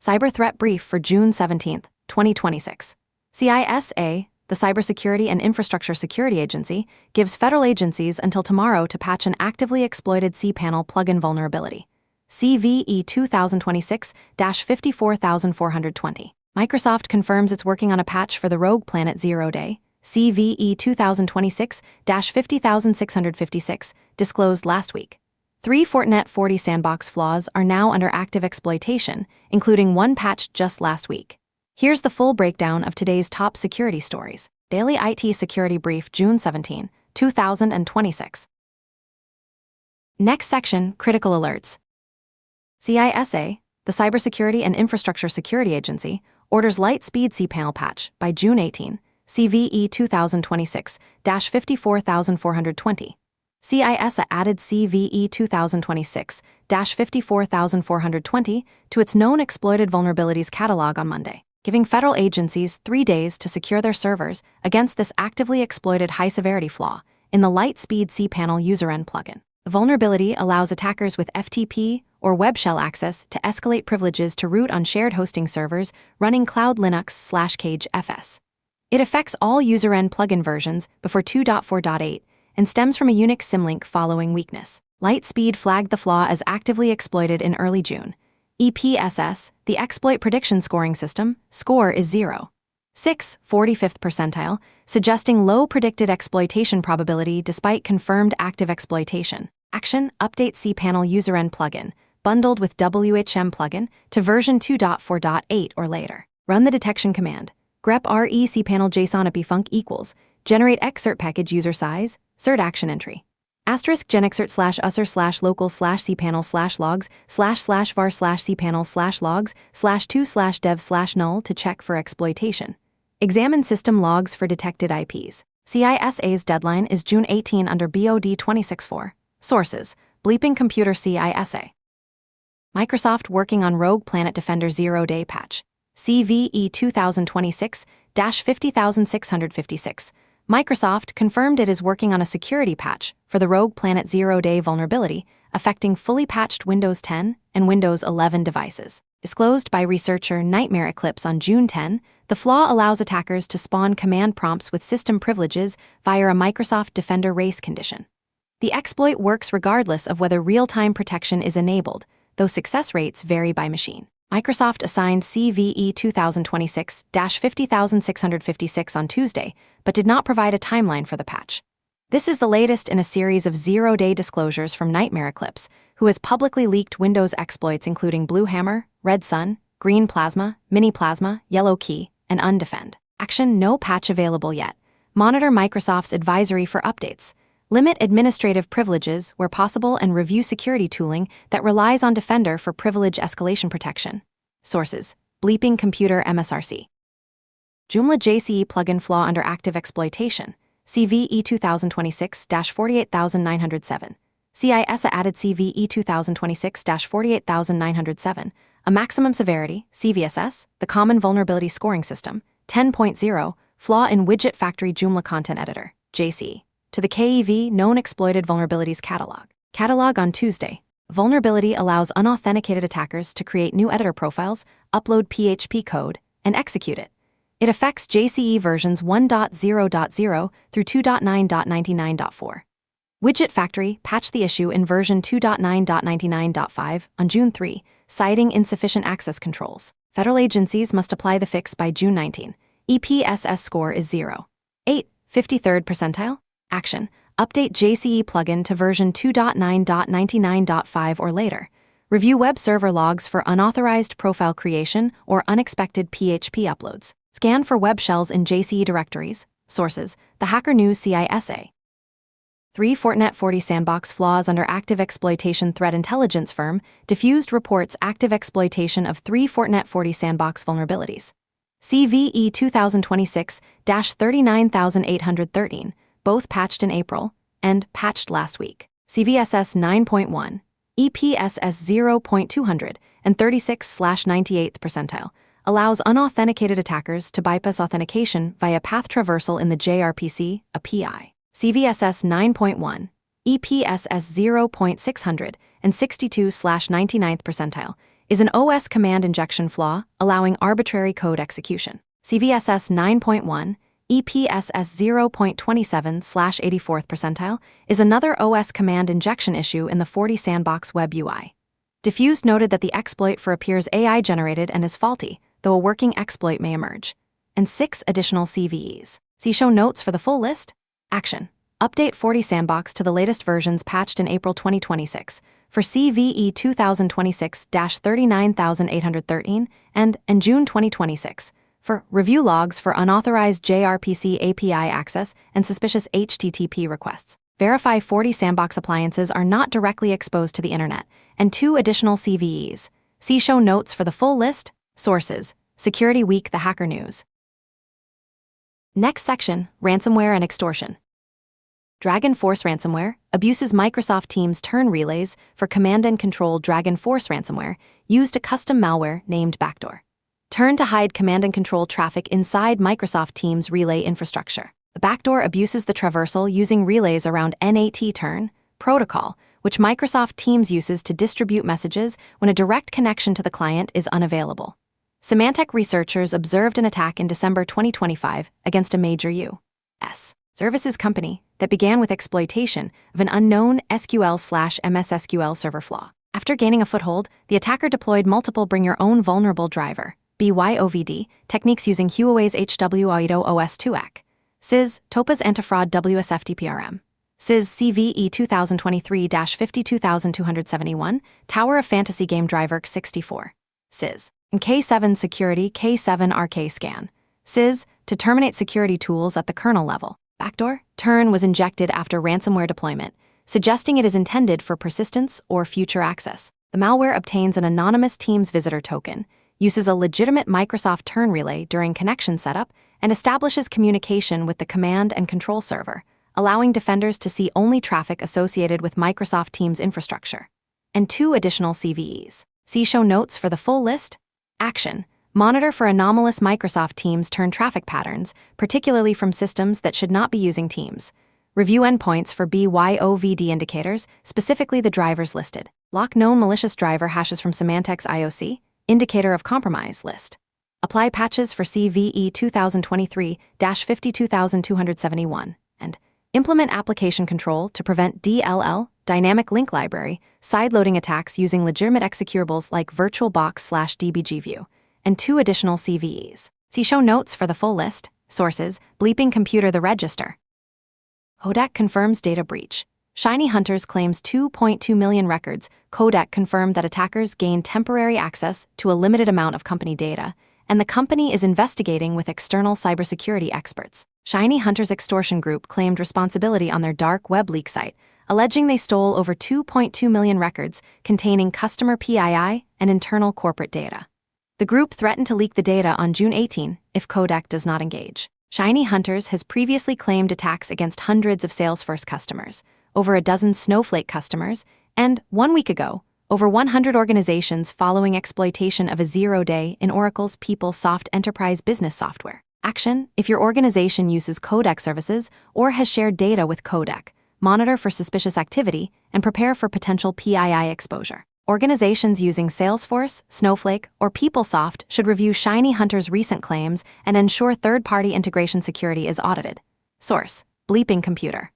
Cyber Threat Brief for June 17, 2026. CISA, the Cybersecurity and Infrastructure Security Agency, gives federal agencies until tomorrow to patch an actively exploited cPanel plugin vulnerability. CVE 2026-54420. Microsoft confirms it's working on a patch for the Rogue Planet 0 Day. CVE 2026-50656, disclosed last week. 3 Fortinet 40 sandbox flaws are now under active exploitation, including one patched just last week. Here's the full breakdown of today's top security stories. Daily IT Security Brief, June 17, 2026. Next section, Critical Alerts. CISA, the Cybersecurity and Infrastructure Security Agency, orders light-speed cPanel patch by June 18, CVE 2026-54420. CISA added CVE 2026-54420 to its known exploited vulnerabilities catalog on Monday, giving federal agencies 3 days to secure their servers against this actively exploited high-severity flaw in the Lightspeed cPanel user-end plugin. The vulnerability allows attackers with FTP or web shell access to escalate privileges to root on shared hosting servers running Cloud Linux/Cage FS. It affects all user-end plugin versions before 2.4.8 and stems from a Unix symlink following weakness. Lightspeed flagged the flaw as actively exploited in early June. EPSS, the exploit prediction scoring system, score is 0.6, 45th percentile, suggesting low predicted exploitation probability despite confirmed active exploitation. Action: update cPanel user-end plugin, bundled with WHM plugin, to version 2.4.8 or later. Run the detection command. grep re cPanel JSON ipfunc equals, generate excerpt package user size, cert action entry. Asterisk genexert/usr/local/cpanel/logs/var/cpanel/logs/2/dev/null to check for exploitation. Examine system logs for detected IPs. CISA's deadline is June 18 under BOD 26.4. Sources: Bleeping Computer. CISA. Microsoft working on Rogue Planet Defender 0 Day patch. CVE 2026-50656. Microsoft confirmed it is working on a security patch for the Rogue Planet 0 Day vulnerability affecting fully patched Windows 10 and Windows 11 devices. Disclosed by researcher Nightmare Eclipse on June 10, the flaw allows attackers to spawn command prompts with system privileges via a Microsoft Defender race condition. The exploit works regardless of whether real-time protection is enabled, though success rates vary by machine. Microsoft assigned CVE 2026-50656 on Tuesday, but did not provide a timeline for the patch. This is the latest in a series of zero-day disclosures from Nightmare Eclipse, who has publicly leaked Windows exploits including Blue Hammer, Red Sun, Green Plasma, Mini Plasma, Yellow Key, and Undefend. Action: no patch available yet. Monitor Microsoft's advisory for updates. Limit administrative privileges where possible and review security tooling that relies on Defender for privilege escalation protection. Sources: Bleeping Computer MSRC. Joomla JCE plugin flaw under active exploitation. CVE 2026-48907. CISA added CVE 2026-48907, a maximum severity, CVSS, the common vulnerability scoring system, 10.0, flaw in Widget Factory Joomla Content Editor, JCE, to the KEV Known Exploited Vulnerabilities Catalog. Catalog on Tuesday. Vulnerability allows unauthenticated attackers to create new editor profiles, upload PHP code, and execute it. It affects JCE versions 1.0.0 through 2.9.99.4. Widget Factory patched the issue in version 2.9.99.5 on June 3, citing insufficient access controls. Federal agencies must apply the fix by June 19. EPSS score is 0.8, 53rd percentile. Action: update JCE plugin to version 2.9.99.5 or later. Review web server logs for unauthorized profile creation or unexpected PHP uploads. Scan for web shells in JCE directories. Sources: The Hacker News. CISA. 3 Fortinet 40 sandbox flaws under active exploitation. Threat intelligence firm Diffused reports active exploitation of 3 Fortinet 40 sandbox vulnerabilities. CVE 2026-39813, both patched in April, and patched last week. CVSS 9.1, EPSS 0.200, and 36/98th percentile, allows unauthenticated attackers to bypass authentication via path traversal in the JRPC, a PI. CVSS 9.1, EPSS 0.600, and 62/99th percentile is an OS command injection flaw allowing arbitrary code execution. CVSS 9.1 EPSS 0.27/84th percentile is another OS command injection issue in the 40 Sandbox web UI. Diffused noted that the exploit for appears AI-generated and is faulty, though a working exploit may emerge. And 6 additional CVEs. See show notes for the full list. Action. Update 40 Sandbox to the latest versions patched in April 2026 for CVE 2026-39813 and June 2026 for review logs for unauthorized JRPC API access and suspicious HTTP requests. Verify 40 Sandbox appliances are not directly exposed to the internet, and 2 additional CVEs. See show notes for the full list. Sources: Security Week, The Hacker News. Next section, Ransomware and Extortion. Dragon Force Ransomware abuses Microsoft Teams turn relays for command and control. Dragon Force Ransomware used a custom malware named Backdoor Turn to hide command and control traffic inside Microsoft Teams relay infrastructure. The backdoor abuses the traversal using relays around NAT turn protocol, which Microsoft Teams uses to distribute messages when a direct connection to the client is unavailable. Symantec researchers observed an attack in December 2025 against a major U.S. services company that began with exploitation of an unknown SQL/MS SQL server flaw. After gaining a foothold, the attacker deployed multiple bring-your-own vulnerable driver BYOVD techniques using Huawei's HWAIDO OS2AC, SIS, Topa's anti-fraud WSFTPRM, SIS CVE 2023-52271, Tower of Fantasy game driver X64, SIS, and K7 Security K7RK Scan, SIS, to terminate security tools at the kernel level. Backdoor turn was injected after ransomware deployment, suggesting it is intended for persistence or future access. The malware obtains an anonymous Teams visitor token, uses a legitimate Microsoft turn relay during connection setup, and establishes communication with the command and control server, allowing defenders to see only traffic associated with Microsoft Teams infrastructure. And 2 additional CVEs. See show notes for the full list. Action. Monitor for anomalous Microsoft Teams turn traffic patterns, particularly from systems that should not be using Teams. Review endpoints for BYOVD indicators, specifically the drivers listed. Lock known malicious driver hashes from Symantec's IOC, indicator of compromise list. Apply patches for CVE 2023-52271, and implement application control to prevent DLL, dynamic link library, sideloading attacks using legitimate executables like VirtualBox/DBGView, and 2 additional CVEs. See show notes for the full list. Sources: Bleeping Computer, The Register. Kodak confirms data breach. Shiny Hunters claims 2.2 million records. Kodak confirmed that attackers gained temporary access to a limited amount of company data, and the company is investigating with external cybersecurity experts. Shiny Hunters Extortion Group claimed responsibility on their dark web leak site, alleging they stole over 2.2 million records containing customer PII and internal corporate data. The group threatened to leak the data on June 18 if Kodak does not engage. Shiny Hunters has previously claimed attacks against hundreds of Salesforce customers, over a dozen Snowflake customers, and 1 week ago, over 100 organizations following exploitation of a 0-day in Oracle's PeopleSoft enterprise business software. Action: if your organization uses Kodak services or has shared data with Kodak, monitor for suspicious activity and prepare for potential PII exposure. Organizations using Salesforce, Snowflake, or PeopleSoft should review Shiny Hunter's recent claims and ensure third-party integration security is audited. Source: Bleeping Computer.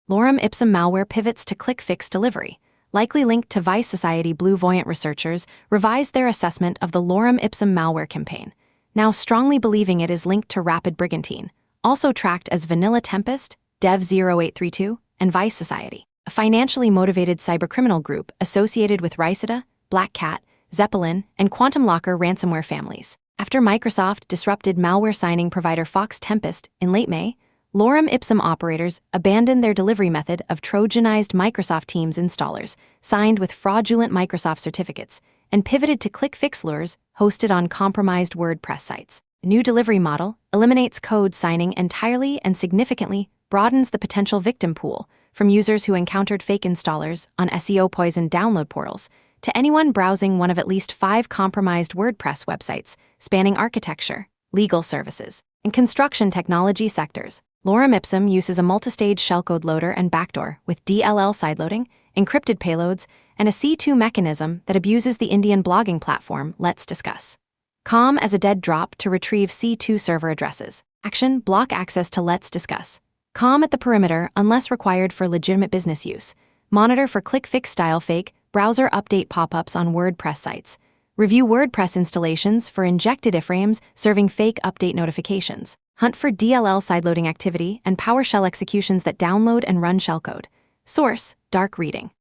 Lorem Ipsum malware pivots to click-fix delivery. Likely linked to Vice Society, Blue Voyant researchers revised their assessment of the Lorem Ipsum malware campaign, now strongly believing it is linked to Rapid Brigantine, also tracked as Vanilla Tempest, Dev 0832, and Vice Society, a financially motivated cybercriminal group associated with Rhysida, Black Cat, Zeppelin, and Quantum Locker ransomware families. After Microsoft disrupted malware signing provider Fox Tempest in late May, Lorem Ipsum operators abandoned their delivery method of Trojanized Microsoft Teams installers signed with fraudulent Microsoft certificates and pivoted to click-fix lures hosted on compromised WordPress sites. The new delivery model eliminates code signing entirely and significantly broadens the potential victim pool from users who encountered fake installers on SEO-poisoned download portals to anyone browsing one of at least 5 compromised WordPress websites spanning architecture, legal services, and construction technology sectors. Lorem Ipsum uses a multi-stage shellcode loader and backdoor with DLL sideloading, encrypted payloads, and a C2 mechanism that abuses the Indian blogging platform Let's Discuss. Com as a dead drop to retrieve C2 server addresses. Action, block access to Let's Discuss. Com at the perimeter unless required for legitimate business use. Monitor for click-fix style fake, browser update pop-ups on WordPress sites. Review WordPress installations for injected iframes serving fake update notifications. Hunt for DLL sideloading activity and PowerShell executions that download and run shellcode. Source, dark reading.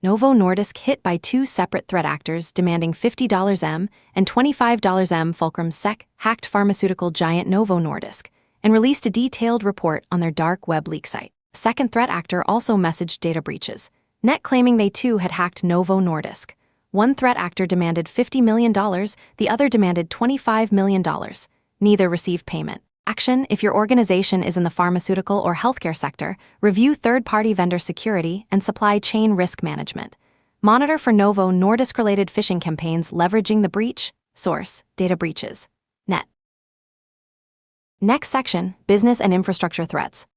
Novo Nordisk hit by two separate threat actors demanding $50 M and $25 M. Fulcrum Sec hacked pharmaceutical giant Novo Nordisk and released a detailed report on their dark web leak site. A second threat actor also messaged data breaches, net claiming they too had hacked Novo Nordisk. One threat actor demanded $50 million, the other demanded $25 million. Neither received payment. Action, if your organization is in the pharmaceutical or healthcare sector, review third-party vendor security and supply chain risk management. Monitor for Novo Nordisk-related phishing campaigns leveraging the breach. Source, data breaches. Net. Next section, business and infrastructure threats.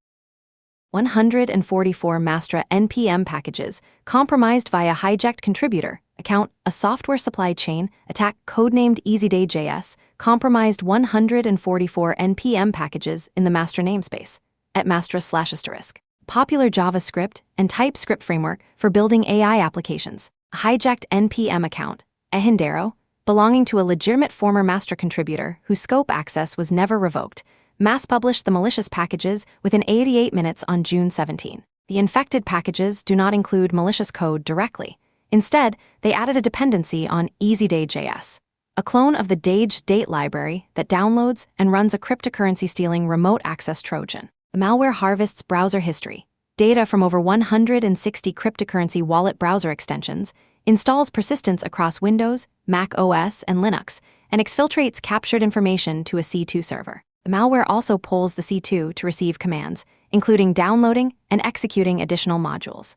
144 Mastra NPM packages compromised via hijacked contributor account. A software supply chain attack codenamed EasyDay.js compromised 144 NPM packages in the Mastra namespace at Mastra/*. Popular JavaScript and TypeScript framework for building AI applications. A hijacked NPM account, Ehindero, belonging to a legitimate former Mastra contributor whose scope access was never revoked, mass published the malicious packages within 88 minutes on June 17. The infected packages do not include malicious code directly. Instead, they added a dependency on EasyDay.js, a clone of the Dage.date library that downloads and runs a cryptocurrency-stealing remote access Trojan. The malware harvests browser history, data from over 160 cryptocurrency wallet browser extensions, installs persistence across Windows, Mac OS, and Linux, and exfiltrates captured information to a C2 server. The malware also polls the C2 to receive commands, including downloading and executing additional modules.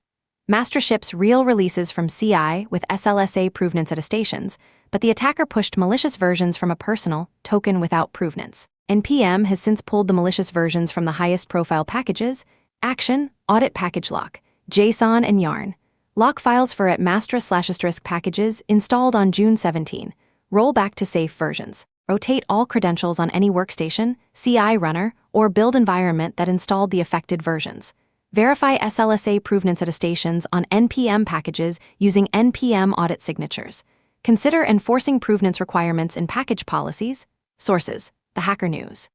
Mastra ships real releases from CI with SLSA provenance attestations, but the attacker pushed malicious versions from a personal token without provenance. NPM has since pulled the malicious versions from the highest profile packages: Action, Audit Package Lock, JSON, and Yarn. Lock files for at Mastra/* packages installed on June 17. Roll back to safe versions. Rotate all credentials on any workstation, CI runner, or build environment that installed the affected versions. Verify SLSA provenance attestations on NPM packages using NPM audit signatures. Consider enforcing provenance requirements in package policies. Sources, The Hacker News.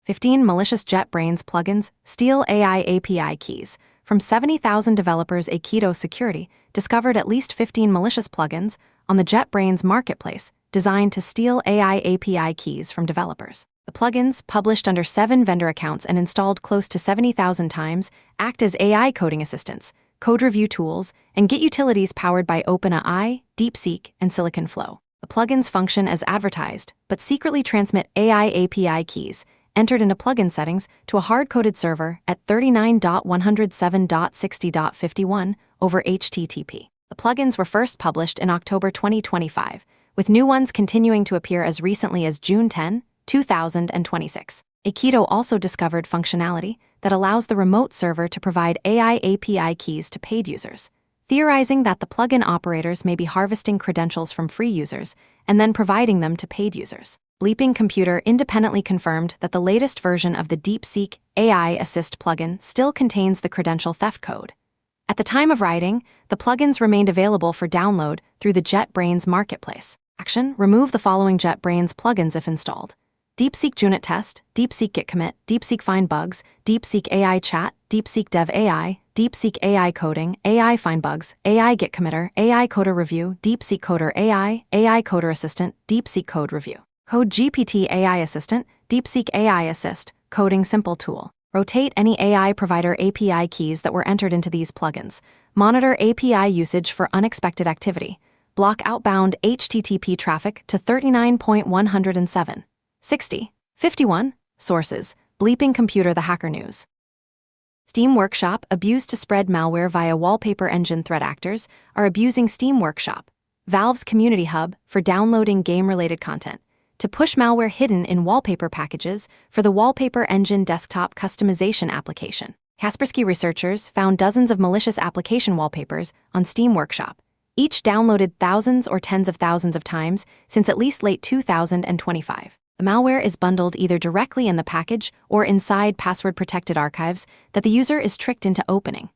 15 malicious JetBrains plugins steal AI API keys. From 70,000 developers, Aikido Security discovered at least 15 malicious plugins on the JetBrains marketplace designed to steal AI API keys from developers. The plugins, published under 7 vendor accounts and installed close to 70,000 times, act as AI coding assistants, code review tools, and Git utilities powered by OpenAI, DeepSeek, and SiliconFlow. The plugins function as advertised, but secretly transmit AI API keys, entered into plugin settings, to a hard-coded server at 39.107.60.51 over HTTP. The plugins were first published in October 2025, with new ones continuing to appear as recently as June 10, 2026. Aikido also discovered functionality that allows the remote server to provide AI API keys to paid users, theorizing that the plugin operators may be harvesting credentials from free users and then providing them to paid users. Bleeping Computer independently confirmed that the latest version of the DeepSeek AI Assist plugin still contains the credential theft code. At the time of writing, the plugins remained available for download through the JetBrains marketplace. Action, remove the following JetBrains plugins if installed: DeepSeek Junit Test, DeepSeek Git Commit, DeepSeek Find Bugs, DeepSeek AI Chat, DeepSeek Dev AI, DeepSeek AI Coding, AI Find Bugs, AI Git Committer, AI Coder Review, DeepSeek Coder AI, AI Coder Assistant, DeepSeek Code Review. Code GPT AI Assistant, DeepSeek AI Assist, Coding Simple Tool. Rotate any AI provider API keys that were entered into these plugins. Monitor API usage for unexpected activity. Block outbound HTTP traffic to 39.107.60.51. Sources, Bleeping Computer, The Hacker News. Steam Workshop, abused to spread malware via wallpaper engine. Threat actors are abusing Steam Workshop, Valve's community hub for downloading game-related content, to push malware hidden in wallpaper packages for the Wallpaper Engine desktop customization application. Kaspersky researchers found dozens of malicious application wallpapers on Steam Workshop, each downloaded thousands or tens of thousands of times since at least late 2025. The malware is bundled either directly in the package or inside password-protected archives that the user is tricked into opening.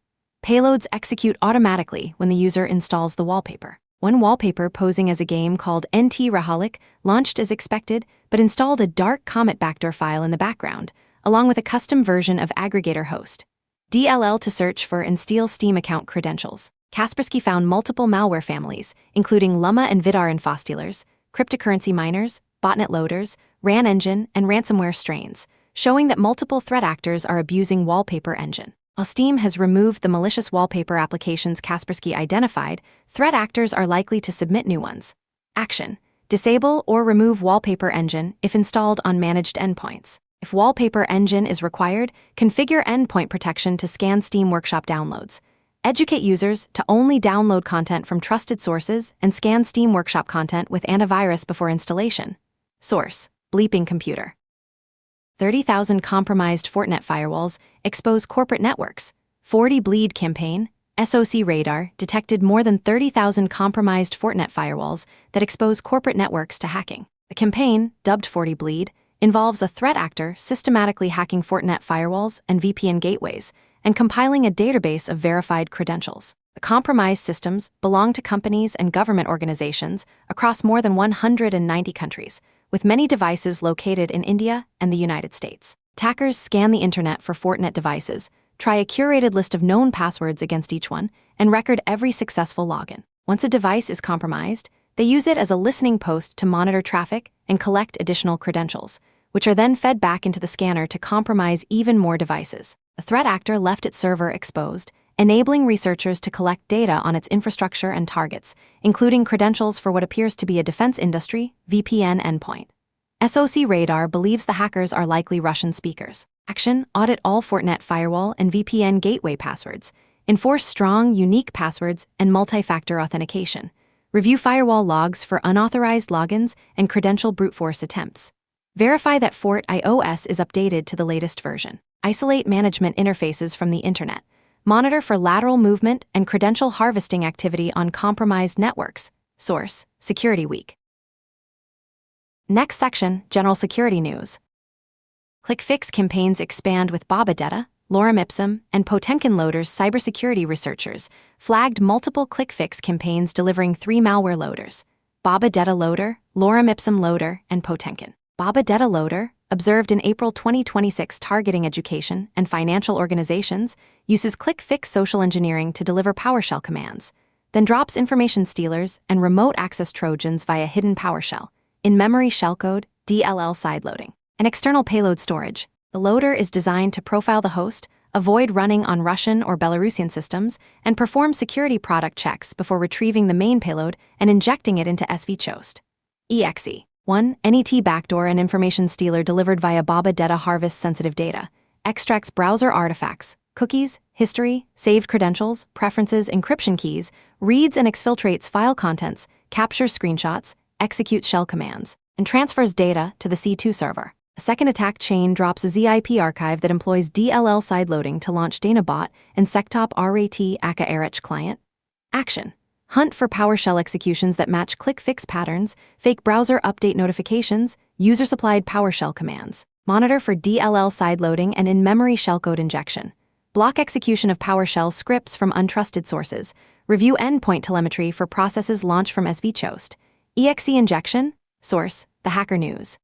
Payloads execute automatically when the user installs the wallpaper. One wallpaper posing as a game called NT Rahalik launched as expected, but installed a dark Comet backdoor file in the background, along with a custom version of aggregator host DLL to search for and steal Steam account credentials. Kaspersky found multiple malware families, including Luma and Vidar infostilers, cryptocurrency miners, botnet loaders, RAN engine, and ransomware strains, showing that multiple threat actors are abusing Wallpaper Engine. While Steam has removed the malicious wallpaper applications Kaspersky identified, threat actors are likely to submit new ones. Action: disable or remove Wallpaper Engine if installed on managed endpoints. If Wallpaper Engine is required, configure endpoint protection to scan Steam Workshop downloads. Educate users to only download content from trusted sources and scan Steam Workshop content with antivirus before installation. Source: Bleeping Computer. 30,000 compromised Fortinet firewalls expose corporate networks. 40 Bleed campaign. SOC Radar detected more than 30,000 compromised Fortinet firewalls that expose corporate networks to hacking. The campaign, dubbed 40 Bleed, involves a threat actor systematically hacking Fortinet firewalls and VPN gateways and compiling a database of verified credentials. The compromised systems belong to companies and government organizations across more than 190 countries, with many devices located in India and the United States. Attackers scan the internet for Fortinet devices, try a curated list of known passwords against each one, and record every successful login. Once a device is compromised, they use it as a listening post to monitor traffic and collect additional credentials, which are then fed back into the scanner to compromise even more devices. The threat actor left its server exposed, enabling researchers to collect data on its infrastructure and targets, including credentials for what appears to be a defense industry VPN endpoint. SOC Radar believes the hackers are likely Russian speakers. Action: audit all Fortinet firewall and VPN gateway passwords. Enforce strong, unique passwords and multi-factor authentication. Review firewall logs for unauthorized logins and credential brute force attempts. Verify that Fort iOS is updated to the latest version. Isolate management interfaces from the internet. Monitor for lateral movement and credential harvesting activity on compromised networks. Source: Security Week. Next section, General Security News. ClickFix campaigns expand with Babadetta, Lorem Ipsum, and Potemkin Loader's cybersecurity researchers flagged multiple ClickFix campaigns delivering 3 malware loaders: Babadetta Loader, Lorem Ipsum Loader, and Potemkin. Babadetta Loader, observed in April 2026 targeting education and financial organizations, uses ClickFix social engineering to deliver PowerShell commands, then drops information stealers and remote access Trojans via hidden PowerShell, in-memory shellcode, DLL sideloading, and external payload storage. The loader is designed to profile the host, avoid running on Russian or Belarusian systems, and perform security product checks before retrieving the main payload and injecting it into svchost. EXE. 1. NET backdoor and information stealer delivered via Babadetta harvests sensitive data, extracts browser artifacts, cookies, history, saved credentials, preferences, encryption keys, reads and exfiltrates file contents, captures screenshots, executes shell commands, and transfers data to the C2 server. A second attack chain drops a ZIP archive that employs DLL sideloading to launch Danabot and Sectop RAT Aka Erich client. Action: hunt for PowerShell executions that match ClickFix patterns, fake browser update notifications, user-supplied PowerShell commands. Monitor for DLL sideloading and in-memory shellcode injection. Block execution of PowerShell scripts from untrusted sources. Review endpoint telemetry for processes launched from svchost. EXE injection. Source: The Hacker News.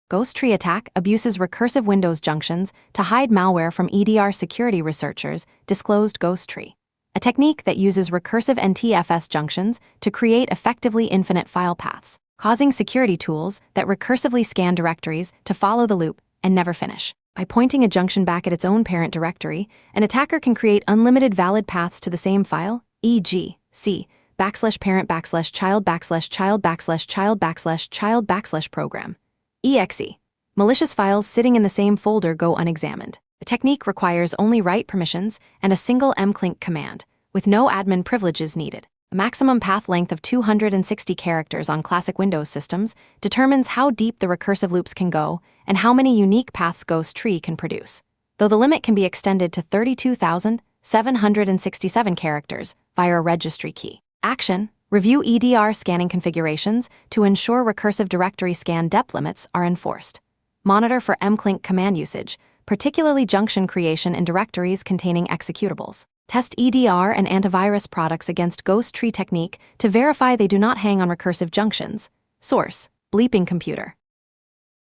Ghost tree attack abuses recursive Windows junctions to hide malware from EDR security researchers, disclosed Ghost tree. A technique that uses recursive NTFS junctions to create effectively infinite file paths, causing security tools that recursively scan directories to follow the loop and never finish. By pointing a junction back at its own parent directory, an attacker can create unlimited valid paths to the same file, e.g., C /parent/child/child/child/child/child/child/ program. EXE. Malicious files sitting in the same folder go unexamined. The technique requires only write permissions and a single mclink command, with no admin privileges needed. A maximum path length of 260 characters on classic Windows systems determines how deep the recursive loops can go and how many unique paths Ghost tree can produce. though the limit can be extended to 32,767 characters via a registry key. Action: review EDR scanning configurations to ensure recursive directory scan depth limits are enforced. Monitor for mclink command usage, particularly junction creation in directories containing executables. Test EDR and antivirus products against ghost tree technique to verify they do not hang on recursive junctions. Source: Bleeping Computer.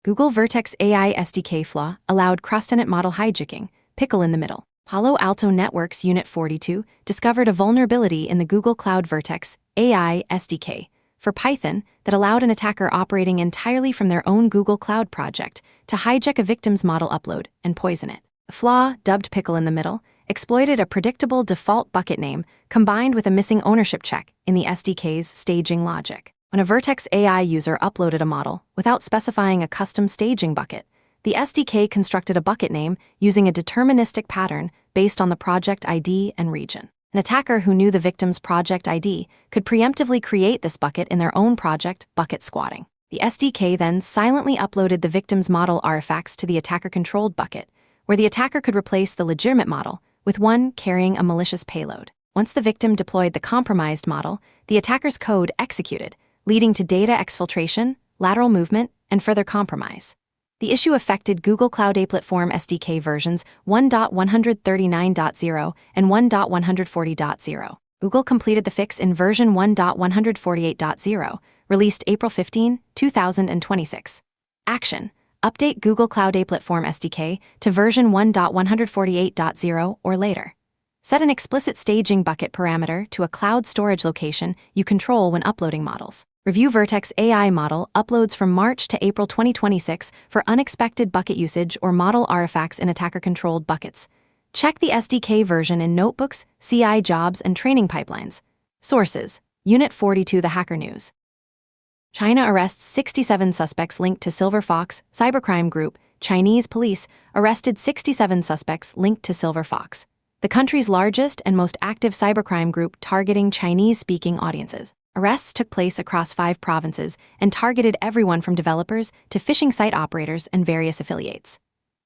Google Vertex AI SDK flaw allowed cross-tenant model hijacking, pickle in the middle. Palo Alto Networks Unit 42 discovered a vulnerability in the Google Cloud Vertex AI SDK for Python that allowed an attacker operating entirely from their own Google Cloud project to hijack a victim's model upload and poison it. The flaw, dubbed pickle in the middle, exploited a predictable default bucket name combined with a missing ownership check in the SDK's staging logic. When a Vertex AI user uploaded a model without specifying a custom staging bucket, the SDK constructed a bucket name using a deterministic pattern based on the project ID and region. An attacker who knew the victim's project ID could preemptively create this bucket in their own project, bucket squatting. The SDK then silently uploaded the victim's model artifacts to the attacker-controlled bucket, where the attacker could replace the legitimate model with one carrying a malicious payload. Once the victim deployed the compromised model, the attacker's code executed, leading to data exfiltration, lateral movement, and further compromise. The issue affected Google Cloud Applet Form SDK versions 1.139.0 and 1.140.0. Google completed the fix in version 1.148.0, released April 15, 2026. Action: update Google Cloud Applet Form SDK to version 1.148.0 or later. Set an explicit staging bucket parameter to a cloud storage location you control when uploading models. Review Vertex AI model uploads from March to April 2026 for unexpected bucket usage or model artifacts in attacker-controlled buckets. Check the SDK version in notebooks, CI jobs, and training pipelines. Sources: Unit 42 The Hacker News. China arrests 67 suspects linked to Silver Fox cybercrime group. Chinese police arrested 67 suspects linked to Silver Fox, the country's largest and most active cybercrime group targeting Chinese-speaking audiences. Arrests took place across 5 provinces and targeted everyone from developers to phishing site operators and various affiliates.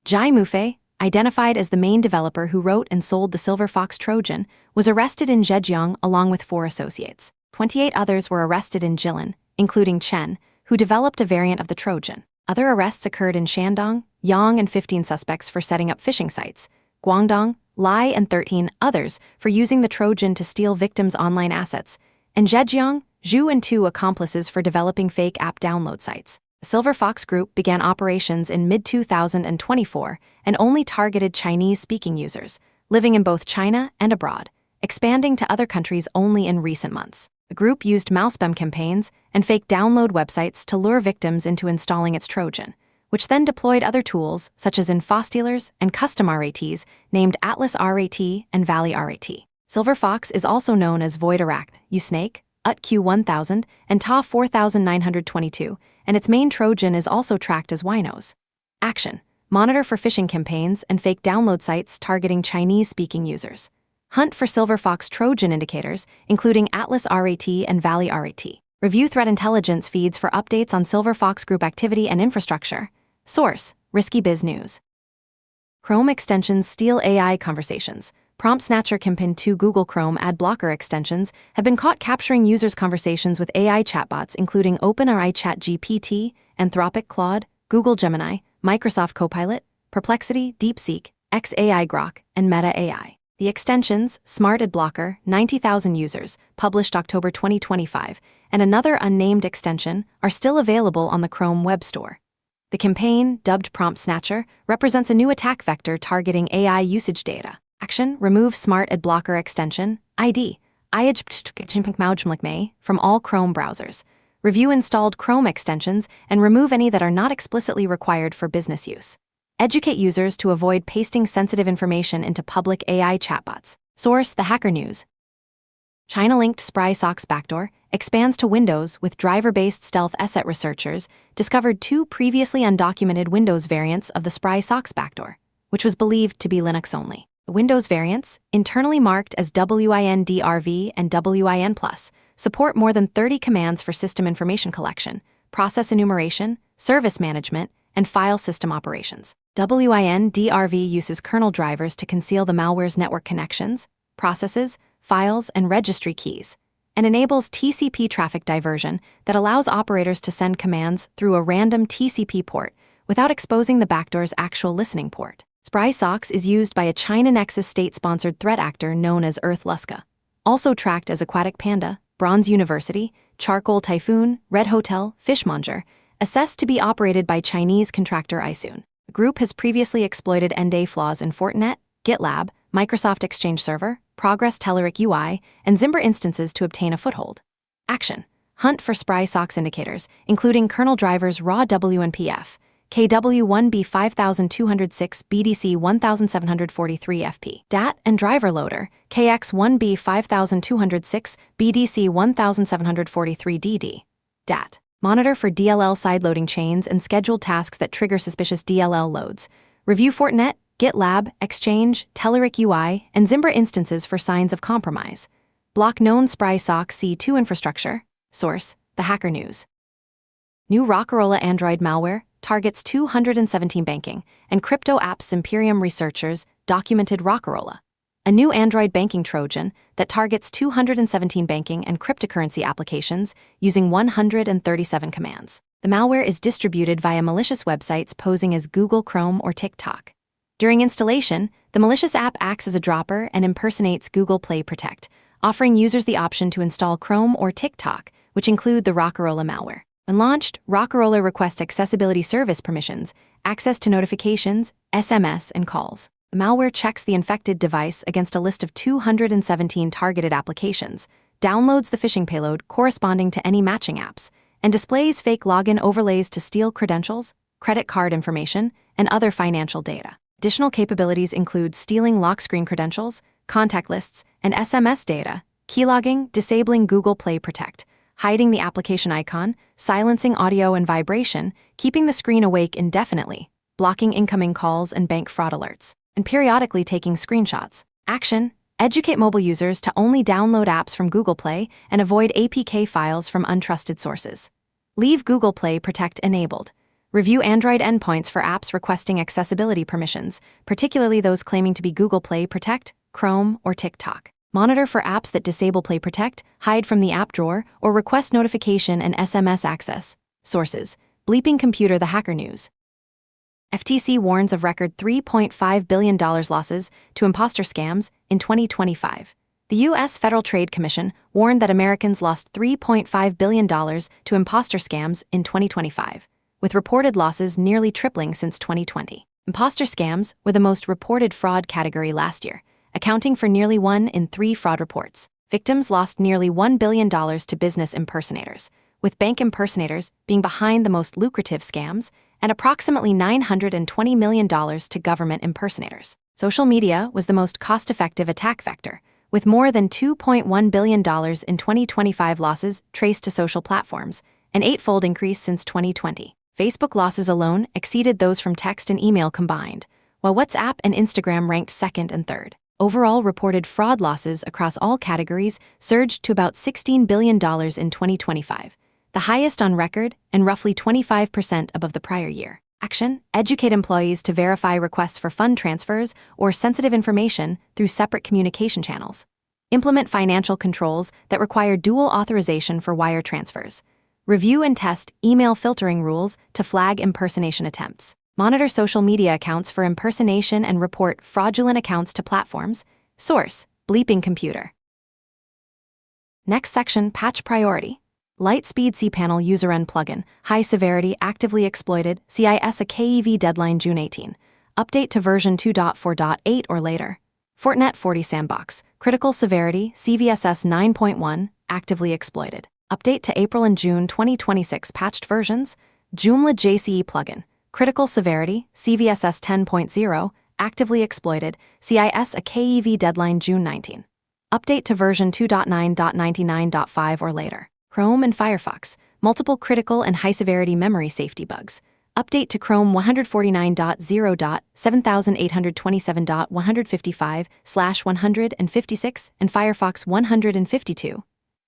Jai Mufei, identified as the main developer who wrote and sold the Silver Fox Trojan, was arrested in Zhejiang along with 4 associates. 28 others were arrested in Jilin, including Chen, who developed a variant of the Trojan. Other arrests occurred in Shandong, Yang, and 15 suspects for setting up phishing sites, Guangdong, Lai, and 13 others for using the Trojan to steal victims' online assets, and Zhejiang, Zhu, and 2 accomplices for developing fake app download sites. The Silver Fox Group began operations in mid-2024 and only targeted Chinese-speaking users, living in both China and abroad, expanding to other countries only in recent months. The group used malspam campaigns and fake download websites to lure victims into installing its Trojan, which then deployed other tools such as infostealers and custom RATs named Atlas RAT and Valley RAT. Silver Fox is also known as Void Aract, Usnake, UTQ-1000, and TA 4922, and its main Trojan is also tracked as Winos. Action: monitor for phishing campaigns and fake download sites targeting Chinese-speaking users. Hunt for Silver Fox Trojan indicators, including Atlas RAT and Valley RAT. Review threat intelligence feeds for updates on Silver Fox Group activity and infrastructure. Source: Risky Biz News. Chrome extensions steal AI conversations. Prompt Snatcher Kimpin 2 Google Chrome ad blocker extensions have been caught capturing users' conversations with AI chatbots including OpenAI ChatGPT, Anthropic Claude, Google Gemini, Microsoft Copilot, Perplexity, DeepSeek, xAI Grok, and Meta AI. The extensions, Smart Ad Blocker, 90,000 users, published October 2025, and another unnamed extension are still available on the Chrome Web Store. The campaign, dubbed Prompt Snatcher, represents a new attack vector targeting AI usage data. Action: remove Smart Ad Blocker extension, ID, from all Chrome browsers. Review installed Chrome extensions and remove any that are not explicitly required for business use. Educate users to avoid pasting sensitive information into public AI chatbots. Source: The Hacker News. China-linked Spry Socks backdoor expands to Windows with driver-based stealth asset researchers discovered 2 previously undocumented Windows variants of the Spry Socks backdoor, which was believed to be Linux only. The Windows variants, internally marked as WINDRV and WIN+, support more than 30 commands for system information collection, process enumeration, service management, and file system operations. WINDRV uses kernel drivers to conceal the malware's network connections, processes, files, and registry keys, and enables TCP traffic diversion that allows operators to send commands through a random TCP port without exposing the backdoor's actual listening port. SprySox is used by a China Nexus state-sponsored threat actor known as Earth-Luska, also tracked as Aquatic Panda, Bronze University, Charcoal Typhoon, Red Hotel, Fishmonger, assessed to be operated by Chinese contractor Isoon. The group has previously exploited end-day flaws in Fortinet, GitLab, Microsoft Exchange Server, Progress Telerik UI, and Zimber instances to obtain a foothold. Action: hunt for SprySox indicators, including kernel drivers raw WNPF, KW1B 5206 BDC 1743 FP, DAT, and driver loader, KX1B 5206 BDC 1743 DD, DAT. Monitor for DLL sideloading chains and scheduled tasks that trigger suspicious DLL loads. Review Fortinet, GitLab, Exchange, Telerik UI, and Zimber instances for signs of compromise. Block known SprySox C2 infrastructure. Source: The Hacker News. New Rockerola Android malware targets 217 banking and crypto apps. Imperium researchers documented Rockerola, a new Android banking Trojan that targets 217 banking and cryptocurrency applications using 137 commands. The malware is distributed via malicious websites posing as Google Chrome or TikTok. During installation, the malicious app acts as a dropper and impersonates Google Play Protect, offering users the option to install Chrome or TikTok, which include the Rockerola malware. When launched, Rockerola requests accessibility service permissions, access to notifications, SMS, and calls. The malware checks the infected device against a list of 217 targeted applications, downloads the phishing payload corresponding to any matching apps, and displays fake login overlays to steal credentials, credit card information, and other financial data. Additional capabilities include stealing lock screen credentials, contact lists, and SMS data, keylogging, disabling Google Play Protect, hiding the application icon, silencing audio and vibration, keeping the screen awake indefinitely, blocking incoming calls and bank fraud alerts, and periodically taking screenshots. Action: educate mobile users to only download apps from Google Play and avoid APK files from untrusted sources. Leave Google Play Protect enabled. Review Android endpoints for apps requesting accessibility permissions, particularly those claiming to be Google Play Protect, Chrome, or TikTok. Monitor for apps that disable Play Protect, hide from the app drawer, or request notification and SMS access. Sources: Bleeping Computer, The Hacker News. FTC warns of record $3.5 billion losses to imposter scams in 2025. The U.S. Federal Trade Commission warned that Americans lost $3.5 billion to imposter scams in 2025, with reported losses nearly tripling since 2020. Imposter scams were the most reported fraud category last year, accounting for nearly 1 in 3 fraud reports. Victims lost nearly $1 billion to business impersonators, with bank impersonators being behind the most lucrative scams, and approximately $920 million to government impersonators. Social media was the most cost-effective attack vector, with more than $2.1 billion in 2025 losses traced to social platforms, an 8-fold increase since 2020. Facebook losses alone exceeded those from text and email combined, while WhatsApp and Instagram ranked second and third. Overall reported fraud losses across all categories surged to about $16 billion in 2025, the highest on record and roughly 25% above the prior year. Action: educate employees to verify requests for fund transfers or sensitive information through separate communication channels. Implement financial controls that require dual authorization for wire transfers. Review and test email filtering rules to flag impersonation attempts. Monitor social media accounts for impersonation and report fraudulent accounts to platforms. Source: Bleeping Computer. Next section: Patch Priority. Lightspeed cPanel user-end plugin, high severity, actively exploited, CIS a KEV deadline June 18. Update to version 2.4.8 or later. Fortinet 40 Sandbox, critical severity, CVSS 9.1, actively exploited. Update to April and June 2026 patched versions. Joomla JCE plugin, critical severity, CVSS 10.0, actively exploited, CIS a KEV deadline June 19. Update to version 2.9.99.5 or later. Chrome and Firefox, multiple critical and high-severity memory safety bugs. Update to Chrome 149.0.7827.155/156 and Firefox 152.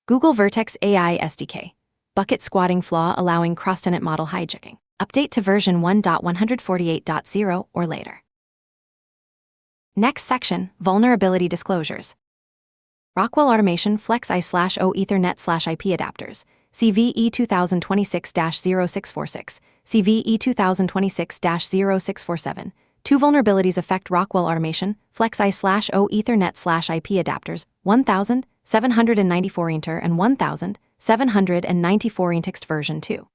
Google Vertex AI SDK, bucket squatting flaw allowing cross-tenant model hijacking. Update to version 1.148.0 or later. Next section, Vulnerability Disclosures. Rockwell Automation FlexI/O Ethernet/IP adapters, CVE 2026-0646, CVE 2026-0647. Two vulnerabilities affect Rockwell Automation FlexI/O Ethernet/IP adapters 1794 Inter and 1794 Intext version 2.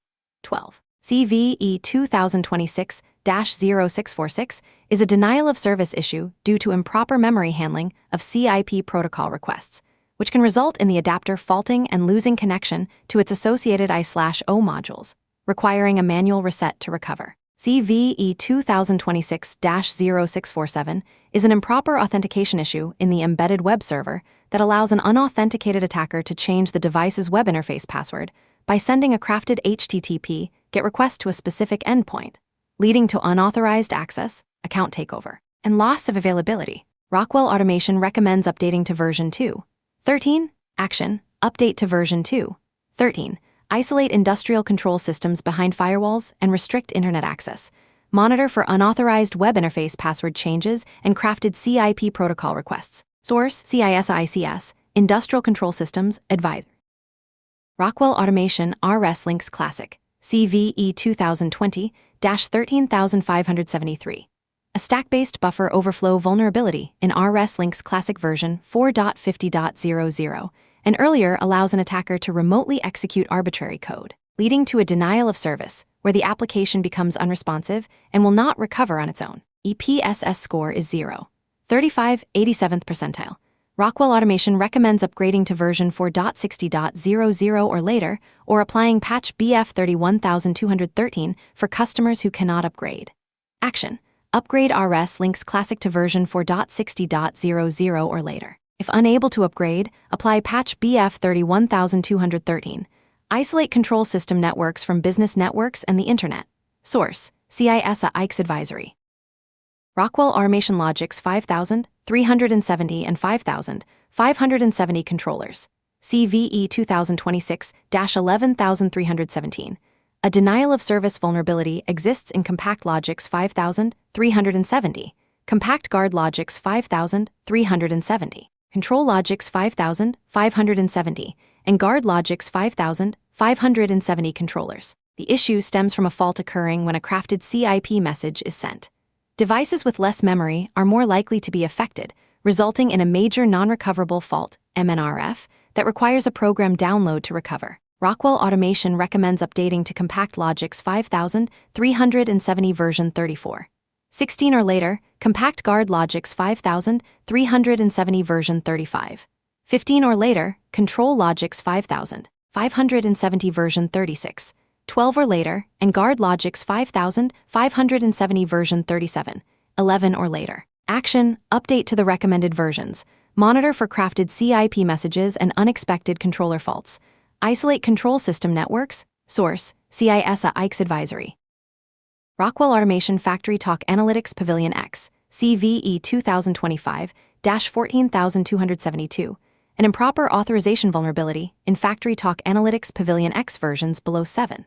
12. CVE 2026-0646 is a denial of service issue due to improper memory handling of CIP protocol requests, which can result in the adapter faulting and losing connection to its associated I/O modules, requiring a manual reset to recover. CVE 2026-0647 is an improper authentication issue in the embedded web server that allows an unauthenticated attacker to change the device's web interface password by sending a crafted HTTP GET request to a specific endpoint, leading to unauthorized access, account takeover, and loss of availability. Rockwell Automation recommends updating to version 2.13. Action: update to version 2.13. Isolate industrial control systems behind firewalls and restrict internet access. Monitor for unauthorized web interface password changes and crafted CIP protocol requests. Source: CISICS, Industrial Control Systems Advisor. Rockwell Automation RS Links Classic, CVE 2020-13573. A stack-based buffer overflow vulnerability in RS Links Classic version 4.50.00, and earlier allows an attacker to remotely execute arbitrary code, leading to a denial of service, where the application becomes unresponsive and will not recover on its own. EPSS score is 0. 35, 87th percentile. Rockwell Automation recommends upgrading to version 4.60.00 or later, or applying patch BF 31213 for customers who cannot upgrade. Action: upgrade RS Links Classic to version 4.60.00 or later. If unable to upgrade, apply patch BF 31213. Isolate control system networks from business networks and the Internet. Source: CISICS Advisory. Rockwell Automation Logix 5370 and 5570 controllers. CVE 2026-11317. A denial of service vulnerability exists in Compact Logix 5370, Compact Guard Logix 5370, Control Logix 5570, and Guard Logix 5570 controllers. The issue stems from a fault occurring when a crafted CIP message is sent. Devices with less memory are more likely to be affected, resulting in a major non-recoverable fault, MNRF, that requires a program download to recover. Rockwell Automation recommends updating to Compact Logix 5370 version 34. 16 or later, Compact Guard Logix 5370 version 35. 15 or later, Control Logix 5570 version 36. 12 or later, and Guard Logix 5570 version 37. 11 or later. Action: update to the recommended versions. Monitor for crafted CIP messages and unexpected controller faults. Isolate control system networks. Source: CISICS Advisory. Rockwell Automation Factory Talk Analytics Pavilion X, CVE 2025-14272. An improper authorization vulnerability in Factory Talk Analytics Pavilion X versions below 7.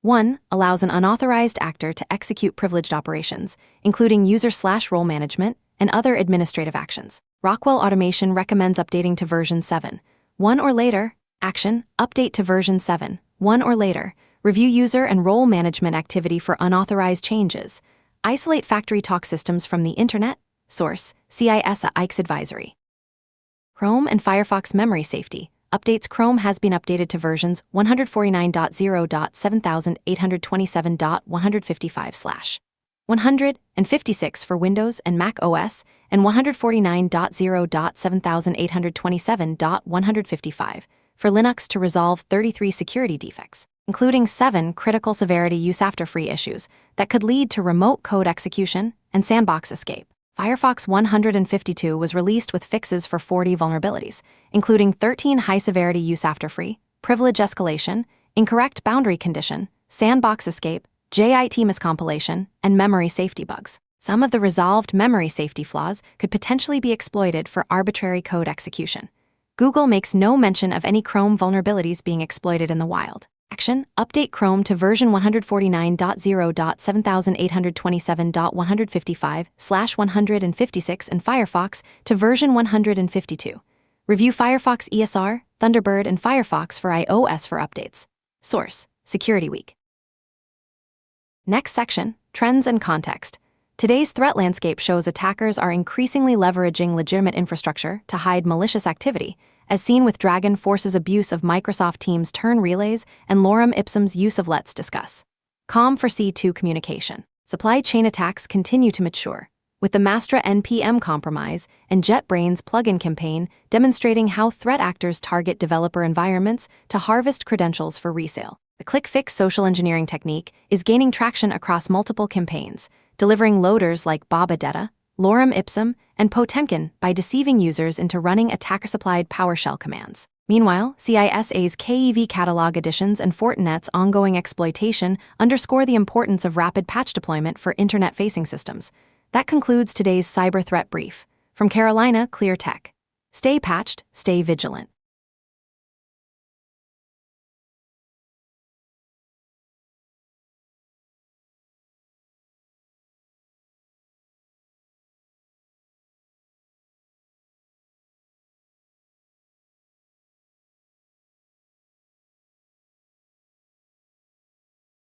1. Allows an unauthorized actor to execute privileged operations, including user/role management and other administrative actions. Rockwell Automation recommends updating to version 7.1 or later. Action: update to version 7.1 or later. Review user and role management activity for unauthorized changes. Isolate Factory Talk systems from the Internet. Source: CISICS Advisory. Chrome and Firefox memory safety. Updates: Chrome has been updated to versions 149.0.7827.155/156 for Windows and Mac OS, and 149.0.7827.155 for Linux to resolve 33 security defects, including 7 critical severity use-after-free issues that could lead to remote code execution and sandbox escape. Firefox 152 was released with fixes for 40 vulnerabilities, including 13 high-severity use-after-free, privilege escalation, incorrect boundary condition, sandbox escape, JIT miscompilation, and memory safety bugs. Some of the resolved memory safety flaws could potentially be exploited for arbitrary code execution. Google makes no mention of any Chrome vulnerabilities being exploited in the wild. Action: update Chrome to version 149.0.7827.155/156 and Firefox to version 152. Review Firefox ESR, Thunderbird, and Firefox for iOS for updates. Source: Security Week. Next section, Trends and Context. Today's threat landscape shows attackers are increasingly leveraging legitimate infrastructure to hide malicious activity, as seen with Dragon Force's abuse of Microsoft Teams turn relays and Lorem Ipsum's use of Let's Discuss. COM for C2 communication. Supply chain attacks continue to mature, with the Mastra NPM compromise and JetBrains plugin campaign demonstrating how threat actors target developer environments to harvest credentials for resale. The click-fix social engineering technique is gaining traction across multiple campaigns, delivering loaders like Babadetta, Lorem Ipsum, and Potemkin by deceiving users into running attacker-supplied PowerShell commands. Meanwhile, CISA's KEV catalog additions and Fortinet's ongoing exploitation underscore the importance of rapid patch deployment for internet-facing systems. That concludes today's cyber threat brief. From Carolina Clear Tech. Stay patched, stay vigilant.